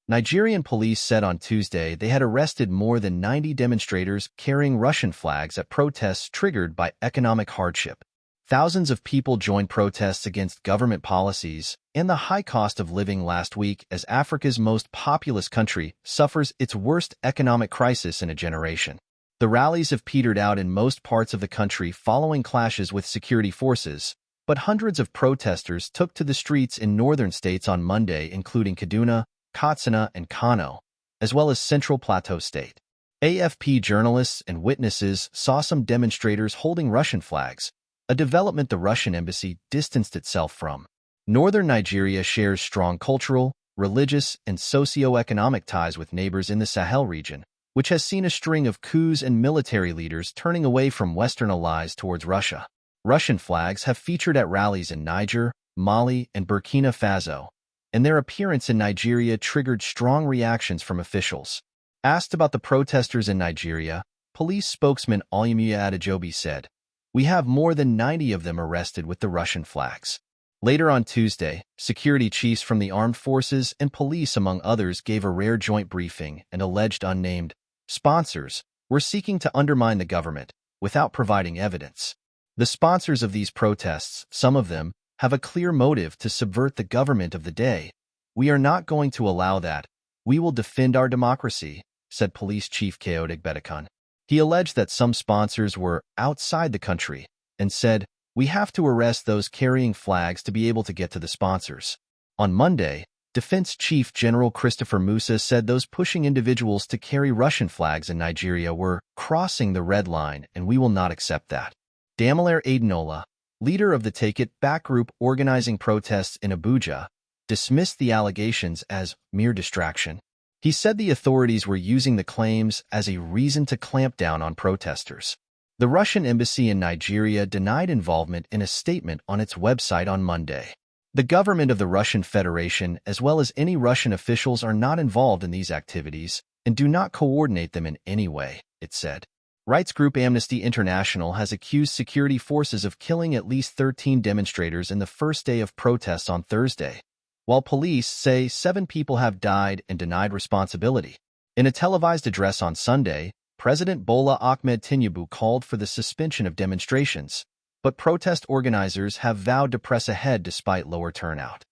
Nigerian police said on Tuesday they had arrested more than 90 demonstrators carrying Russian flags at protests triggered by economic hardship. Thousands of people joined protests against government policies and the high cost of living last week as Africa's most populous country suffers its worst economic crisis in a generation. The rallies have petered out in most parts of the country following clashes with security forces, but hundreds of protesters took to the streets in northern states on Monday, including Kaduna, Katsina, and Kano, as well as Central Plateau State. AFP journalists and witnesses saw some demonstrators holding Russian flags, a development the Russian embassy distanced itself from. Northern Nigeria shares strong cultural, religious, and socio-economic ties with neighbors in the Sahel region, which has seen a string of coups and military leaders turning away from Western allies towards Russia. Russian flags have featured at rallies in Niger, Mali, and Burkina Faso, and their appearance in Nigeria triggered strong reactions from officials. Asked about the protesters in Nigeria, police spokesman Oluyemiyi Adejobi said, "We have more than 90 of them arrested with the Russian flags." Later on Tuesday, security chiefs from the armed forces and police, among others, gave a rare joint briefing and alleged unnamed sponsors were seeking to undermine the government without providing evidence. The sponsors of these protests, some of them, have a clear motive to subvert the government of the day. "We are not going to allow that. We will defend our democracy," said Police Chief Kayode Egbedekan. He alleged that some sponsors were outside the country and said, "We have to arrest those carrying flags to be able to get to the sponsors." On Monday, Defense Chief General Christopher Musa said those pushing individuals to carry Russian flags in Nigeria were crossing the red line, and we will not accept that. Damilare Ademola, leader of the Take It Back group organizing protests in Abuja, dismissed the allegations as mere distraction. He said the authorities were using the claims as a reason to clamp down on protesters. The Russian embassy in Nigeria denied involvement in a statement on its website on Monday. The government of the Russian Federation, as well as any Russian officials, are not involved in these activities and do not coordinate them in any way, it said. Rights group Amnesty International has accused security forces of killing at least 13 demonstrators in the first day of protests on Thursday, while police say 7 people have died and denied responsibility. In a televised address on Sunday, President Bola Ahmed Tinubu called for the suspension of demonstrations, but protest organizers have vowed to press ahead despite lower turnout.